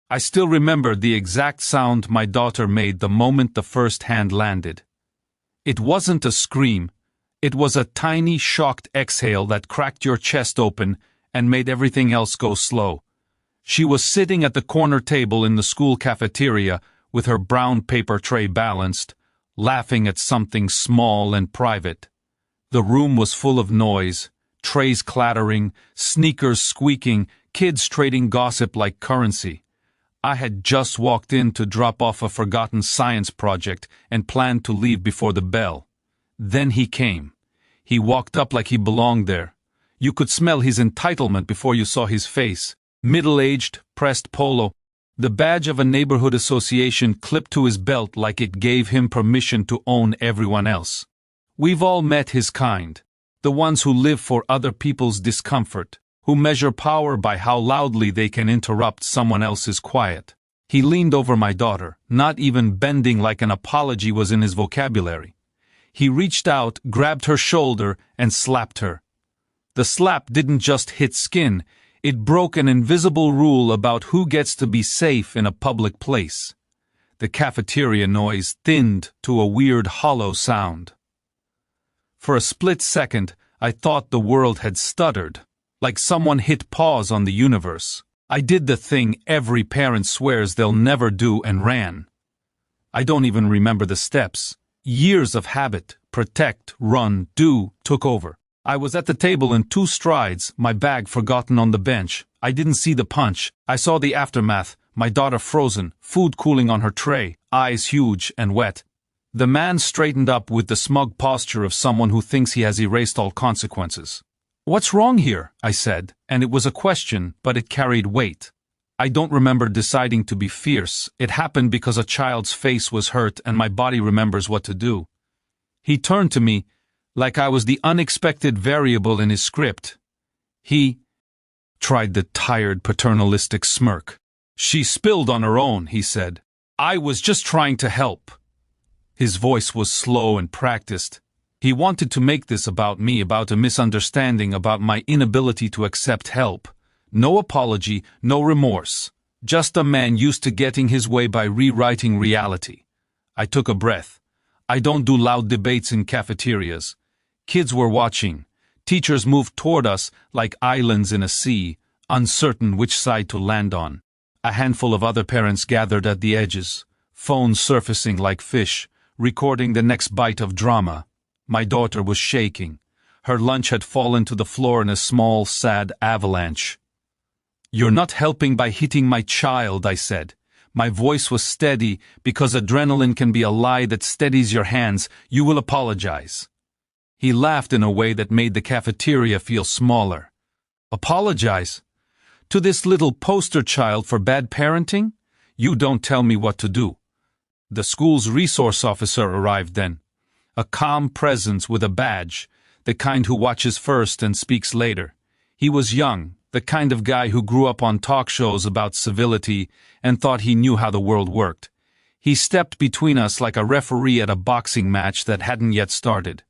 I still remember the exact sound my daughter made the moment the first hand landed. It wasn't a scream. It was a tiny, shocked exhale that cracked your chest open and made everything else go slow. She was sitting at the corner table in the school cafeteria with her brown paper tray balanced, laughing at something small and private. The room was full of noise, trays clattering, sneakers squeaking, kids trading gossip like currency. I had just walked in to drop off a forgotten science project and planned to leave before the bell. Then he came. He walked up like he belonged there. You could smell his entitlement before you saw his face. Middle-aged, pressed polo, the badge of a neighborhood association clipped to his belt like it gave him permission to own everyone else. We've all met his kind, the ones who live for other people's discomfort, who measure power by how loudly they can interrupt someone else's quiet. He leaned over my daughter, not even bending like an apology was in his vocabulary. He reached out, grabbed her shoulder, and slapped her. The slap didn't just hit skin, it broke an invisible rule about who gets to be safe in a public place. The cafeteria noise thinned to a weird hollow sound. For a split second, I thought the world had stuttered, like someone hit pause on the universe. I did the thing every parent swears they'll never do and ran. I don't even remember the steps. Years of habit, protect, run, do, took over. I was at the table in 2 strides, my bag forgotten on the bench. I didn't see the punch. I saw the aftermath, my daughter frozen, food cooling on her tray, eyes huge and wet. The man straightened up with the smug posture of someone who thinks he has erased all consequences. "What's wrong here?" I said, and it was a question, but it carried weight. I don't remember deciding to be fierce. It happened because a child's face was hurt and my body remembers what to do. He turned to me, like I was the unexpected variable in his script. He tried the tired paternalistic smirk. "She spilled on her own," he said. "I was just trying to help." His voice was slow and practiced. He wanted to make this about me, about a misunderstanding, about my inability to accept help. No apology, no remorse. Just a man used to getting his way by rewriting reality. I took a breath. I don't do loud debates in cafeterias. Kids were watching. Teachers moved toward us like islands in a sea, uncertain which side to land on. A handful of other parents gathered at the edges, phones surfacing like fish, recording the next bite of drama. My daughter was shaking. Her lunch had fallen to the floor in a small, sad avalanche. "You're not helping by hitting my child," I said. My voice was steady because adrenaline can be a lie that steadies your hands. "You will apologize." He laughed in a way that made the cafeteria feel smaller. "Apologize? To this little poster child for bad parenting? You don't tell me what to do." The school's resource officer arrived then. A calm presence with a badge, the kind who watches first and speaks later. He was young, the kind of guy who grew up on talk shows about civility and thought he knew how the world worked. He stepped between us like a referee at a boxing match that hadn't yet started.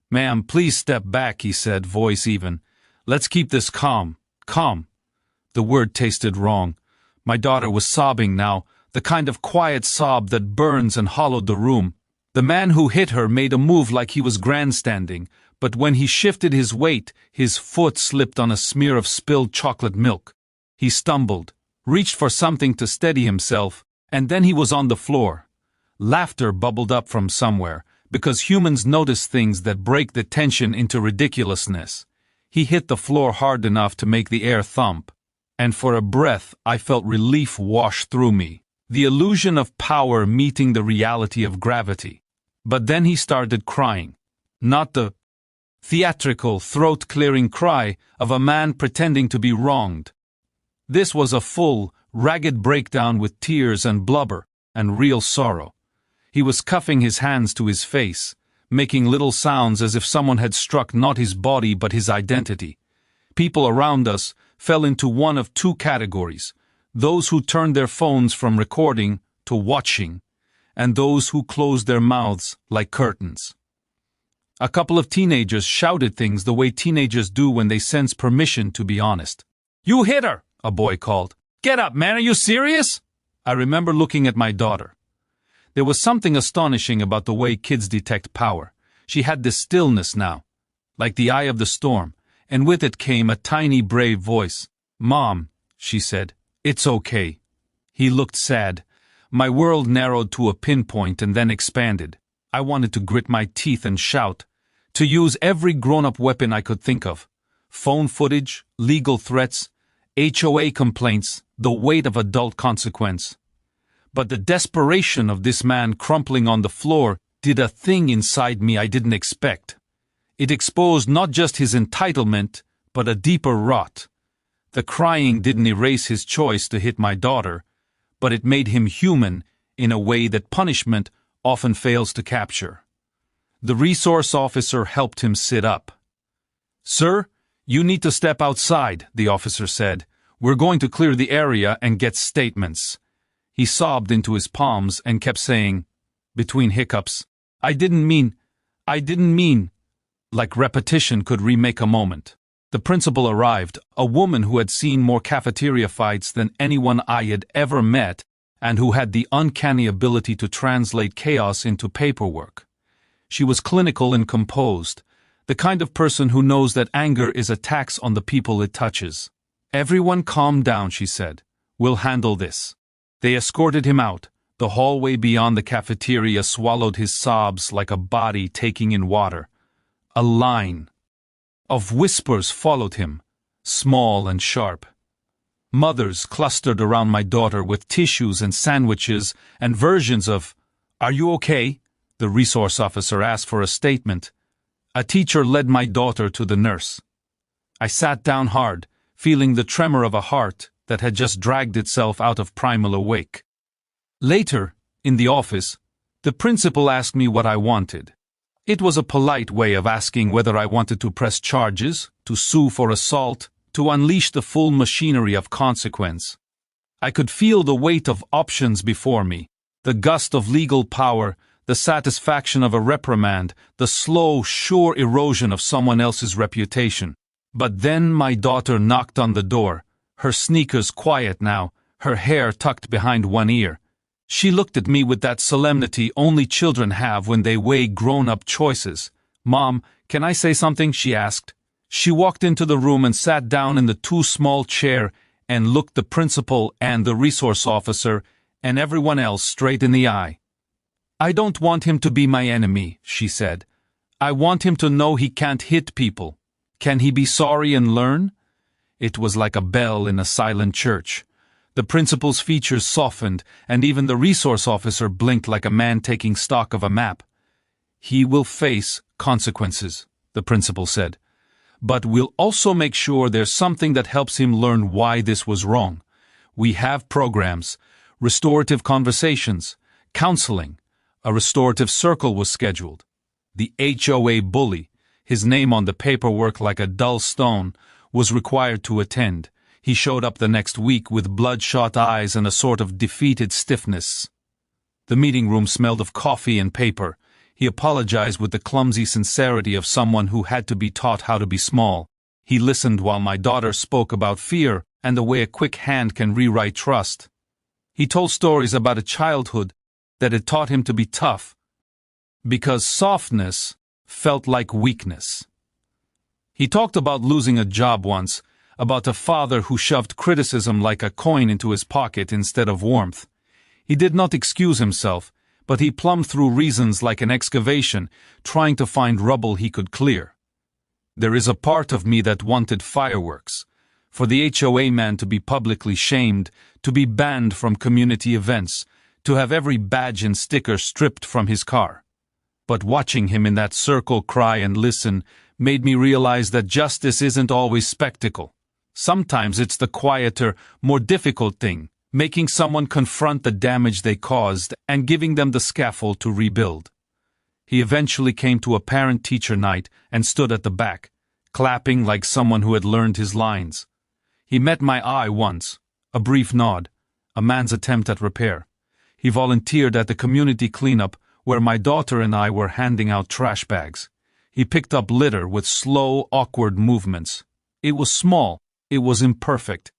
"Ma'am, please step back," he said, voice even. "Let's keep this calm. Calm." The word tasted wrong. My daughter was sobbing now, the kind of quiet sob that burns and hollowed the room. The man who hit her made a move like he was grandstanding, but when he shifted his weight, his foot slipped on a smear of spilled chocolate milk. He stumbled, reached for something to steady himself, and then he was on the floor. Laughter bubbled up from somewhere, because humans notice things that break the tension into ridiculousness. He hit the floor hard enough to make the air thump, and for a breath I felt relief wash through me. The illusion of power meeting the reality of gravity. But then he started crying. Not the theatrical, throat-clearing cry of a man pretending to be wronged. This was a full, ragged breakdown with tears and blubber and real sorrow. He was cuffing his hands to his face, making little sounds as if someone had struck not his body but his identity. People around us fell into one of 2 categories: those who turned their phones from recording to watching, and those who closed their mouths like curtains. A couple of teenagers shouted things the way teenagers do when they sense permission to be honest. "You hit her!" a boy called. Get up, man, are you serious? I remember looking at my daughter. There was something astonishing about the way kids detect power. She had this stillness now, like the eye of the storm, and with it came a tiny brave voice. Mom, she said, it's okay. He looked sad. My world narrowed to a pinpoint and then expanded. I wanted to grit my teeth and shout, to use every grown-up weapon I could think of. Phone footage, legal threats, HOA complaints, the weight of adult consequence. But the desperation of this man crumpling on the floor did a thing inside me I didn't expect. It exposed not just his entitlement, but a deeper rot. The crying didn't erase his choice to hit my daughter, but it made him human in a way that punishment often fails to capture. The resource officer helped him sit up. Sir, you need to step outside, the officer said. We're going to clear the area and get statements. He sobbed into his palms and kept saying, between hiccups, I didn't mean, like repetition could remake a moment. The principal arrived, a woman who had seen more cafeteria fights than anyone I had ever met, and who had the uncanny ability to translate chaos into paperwork. She was clinical and composed, the kind of person who knows that anger is a tax on the people it touches. Everyone calm down, she said. We'll handle this. They escorted him out. The hallway beyond the cafeteria swallowed his sobs like a body taking in water. A line of whispers followed him, small and sharp. Mothers clustered around my daughter with tissues and sandwiches and versions of, Are you okay? The resource officer asked for a statement. A teacher led my daughter to the nurse. I sat down hard, feeling the tremor of a heart that had just dragged itself out of primal awake. Later, in the office, the principal asked me what I wanted. It was a polite way of asking whether I wanted to press charges, to sue for assault, to unleash the full machinery of consequence. I could feel the weight of options before me, the gust of legal power, the satisfaction of a reprimand, the slow, sure erosion of someone else's reputation. But then my daughter knocked on the door, her sneakers quiet now, her hair tucked behind one ear. She looked at me with that solemnity only children have when they weigh grown-up choices. Mom, can I say something? She asked. She walked into the room and sat down in the too small chair and looked the principal and the resource officer and everyone else straight in the eye. I don't want him to be my enemy, she said. I want him to know he can't hit people. Can he be sorry and learn? It was like a bell in a silent church. The principal's features softened, and even the resource officer blinked like a man taking stock of a map. He will face consequences, the principal said. But we'll also make sure there's something that helps him learn why this was wrong. We have programs, restorative conversations, counseling. A restorative circle was scheduled. The HOA bully, his name on the paperwork like a dull stone, was required to attend. He showed up the next week with bloodshot eyes and a sort of defeated stiffness. The meeting room smelled of coffee and paper. He apologized with the clumsy sincerity of someone who had to be taught how to be small. He listened while my daughter spoke about fear and the way a quick hand can rewrite trust. He told stories about a childhood that had taught him to be tough, because softness felt like weakness. He talked about losing a job once, about a father who shoved criticism like a coin into his pocket instead of warmth. He did not excuse himself, but he plumbed through reasons like an excavation, trying to find rubble he could clear. There is a part of me that wanted fireworks, for the HOA man to be publicly shamed, to be banned from community events, to have every badge and sticker stripped from his car. But watching him in that circle cry and listen made me realize that justice isn't always spectacle. Sometimes it's the quieter, more difficult thing, making someone confront the damage they caused and giving them the scaffold to rebuild. He eventually came to a parent-teacher night and stood at the back, clapping like someone who had learned his lines. He met my eye once, a brief nod, a man's attempt at repair. He volunteered at the community cleanup where my daughter and I were handing out trash bags. He picked up litter with slow, awkward movements. It was small, it was imperfect,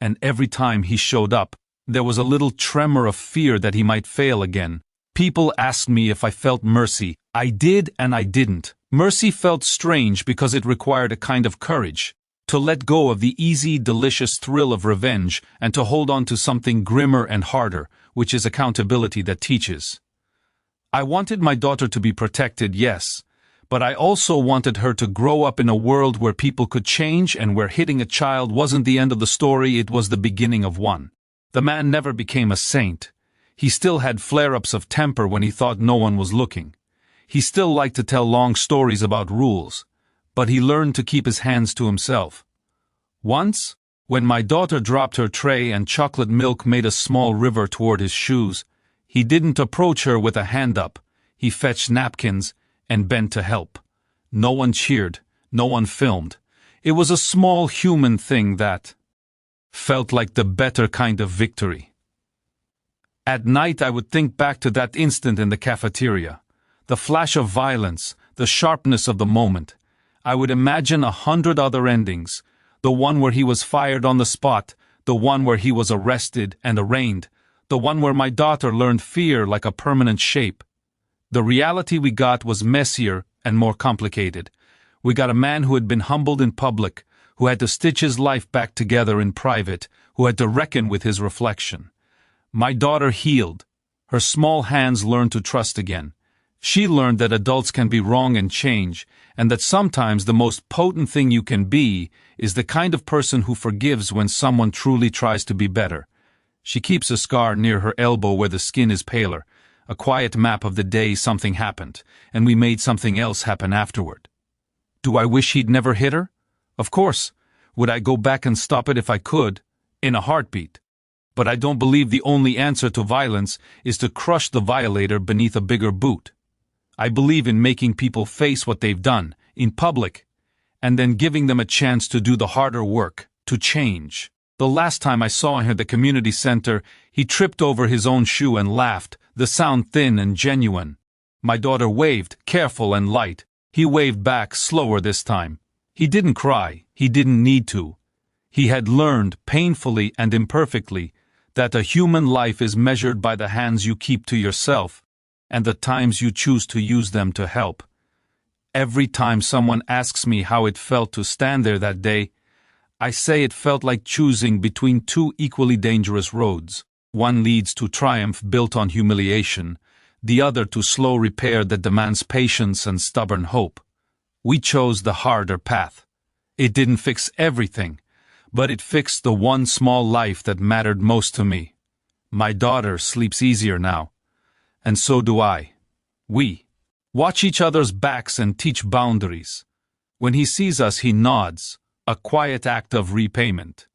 and every time he showed up, there was a little tremor of fear that he might fail again. People asked me if I felt mercy. I did and I didn't. Mercy felt strange because it required a kind of courage. To let go of the easy, delicious thrill of revenge and to hold on to something grimmer and harder, which is accountability that teaches. I wanted my daughter to be protected, yes, but I also wanted her to grow up in a world where people could change and where hitting a child wasn't the end of the story, it was the beginning of one. The man never became a saint. He still had flare-ups of temper when he thought no one was looking. He still liked to tell long stories about rules, but he learned to keep his hands to himself. Once, when my daughter dropped her tray and chocolate milk made a small river toward his shoes, he didn't approach her with a hand up. He fetched napkins and bent to help. No one cheered, no one filmed. It was a small human thing that felt like the better kind of victory. At night I would think back to that instant in the cafeteria. The flash of violence, the sharpness of the moment. I would imagine 100 other endings. The one where he was fired on the spot, the one where he was arrested and arraigned, the one where my daughter learned fear like a permanent shape. The reality we got was messier and more complicated. We got a man who had been humbled in public, who had to stitch his life back together in private, who had to reckon with his reflection. My daughter healed. Her small hands learned to trust again. She learned that adults can be wrong and change, and that sometimes the most potent thing you can be is the kind of person who forgives when someone truly tries to be better. She keeps a scar near her elbow where the skin is paler, a quiet map of the day something happened, and we made something else happen afterward. Do I wish he'd never hit her? Of course. Would I go back and stop it if I could? In a heartbeat. But I don't believe the only answer to violence is to crush the violator beneath a bigger boot. I believe in making people face what they've done, in public, and then giving them a chance to do the harder work, to change. The last time I saw him at the community center, he tripped over his own shoe and laughed, the sound thin and genuine. My daughter waved, careful and light. He waved back, slower this time. He didn't cry, he didn't need to. He had learned, painfully and imperfectly, that a human life is measured by the hands you keep to yourself, and the times you choose to use them to help. Every time someone asks me how it felt to stand there that day, I say it felt like choosing between two equally dangerous roads. One leads to triumph built on humiliation, the other to slow repair that demands patience and stubborn hope. We chose the harder path. It didn't fix everything, but it fixed the one small life that mattered most to me. My daughter sleeps easier now. And so do I. We watch each other's backs and teach boundaries. When he sees us, he nods, a quiet act of repayment.